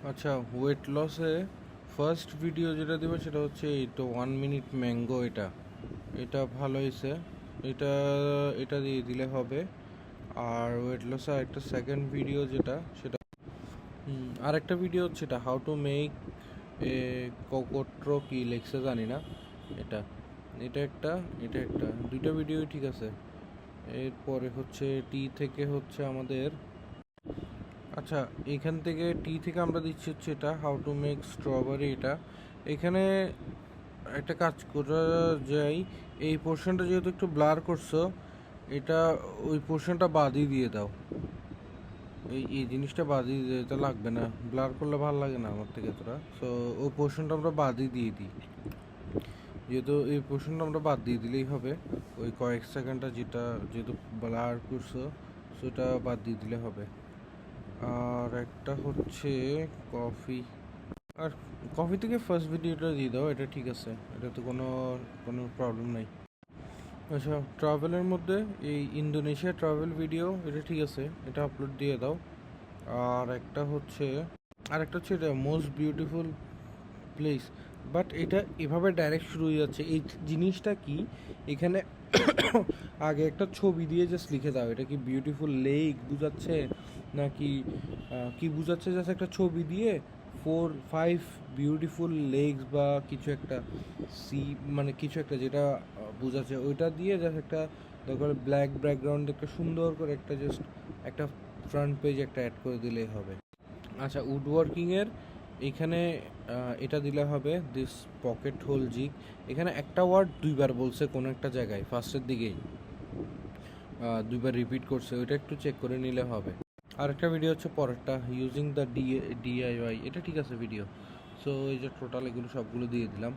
আচ্ছা, ওয়েট লসে first video যেটা দেবো সেটা হচ্ছে এই তো 1 মিনিট ম্যাঙ্গো। এটা এটা ভালো হয়েছে। এটা এটা দিয়ে দিলে হবে। আর ওয়েট লসে আরেকটা সেকেন্ড ভিডিও যেটা সেটা আরেকটা ভিডিও হচ্ছে এটা হাউ টু মেক এ কোকোট্রো কি লেখছে জানি না। এটা এটা একটা এটা একটা দুইটা ভিডিওই ঠিক আছে। এরপরে হচ্ছে টি থেকে হচ্ছে আমাদের, আচ্ছা, এখান থেকে টি থেকে আমরা দিচ্ছি হচ্ছে এটা হাউ টু মেক স্ট্রবেরি। এটা এখানে একটা কাজ করা যায়, এই পোর্শনটা যেহেতু একটু ব্লার করছো, এটা ওই পোর্শনটা বাদই দিয়ে দাও। এই এই জিনিসটা বাদই দিতে লাগবে না, ব্লার করলে ভালো লাগে না আমার থেকে এতটা। সো ওই পোর্শনটা আমরা বাদই দিয়ে দিই, যেহেতু এই পোর্শনটা আমরা বাদ দিয়ে দিলেই হবে। ওই কয়েক সেকেন্ডটা যেটা যেহেতু ব্লার করছো সেটা বাদ দিয়ে দিলে হবে। আর একটা হচ্ছে কফি। আর কফি থেকে ফার্স্ট ভিডিওটা দিয়ে দাও, এটা ঠিক আছে, এটা তো কোনো কোনো প্রবলেম নাই। আচ্ছা, ট্রাভেলের মধ্যে এই ইন্দোনেশিয়া ট্রাভেল ভিডিও, এটা ঠিক আছে, এটা আপলোড দিয়ে দাও। আর একটা হচ্ছে এটা মোস্ট বিউটিফুল প্লেস। বাট এটা এভাবে ডাইরেক্ট শুরু হয়ে যাচ্ছে, এই জিনিসটা কি এখানে আগে একটা ছবি দিয়ে জাস্ট লিখে দাও, এটা কি বিউটিফুল লেক বুঝাচ্ছে নাকি কি বুঝাচ্ছে, জাস্ট একটা ছবি দিয়ে 4-5 বিউটিফুল লেকস বা কিছু একটা সি, মানে কিছু একটা যেটা বোঝাচ্ছে ওইটা দিয়ে জাস্ট একটা দরকার ব্ল্যাক ব্যাকগ্রাউন্ড একটা সুন্দর করে একটা জাস্ট একটা ফ্রন্ট পেজ একটা অ্যাড করে দিলেই হবে। আচ্ছা, উড ওয়ার্কিংয়ের এইখানে এটা দিলে হবে দিস পকেট হোল জিগ। এখানে একটা ওয়ার্ড দুইবার বলছে কোনো একটা জায়গায় ফার্স্টের দিকেই, দুইবার রিপিট করছে, ওইটা একটু চেক করে নিলে হবে। আর একটা ভিডিও হচ্ছে পরেরটা ইউজিং দ্য ডিআইওয়াই, এটা ঠিক আছে ভিডিও। সো এই যে টোটাল এগুলো সবগুলো দিয়ে দিলাম।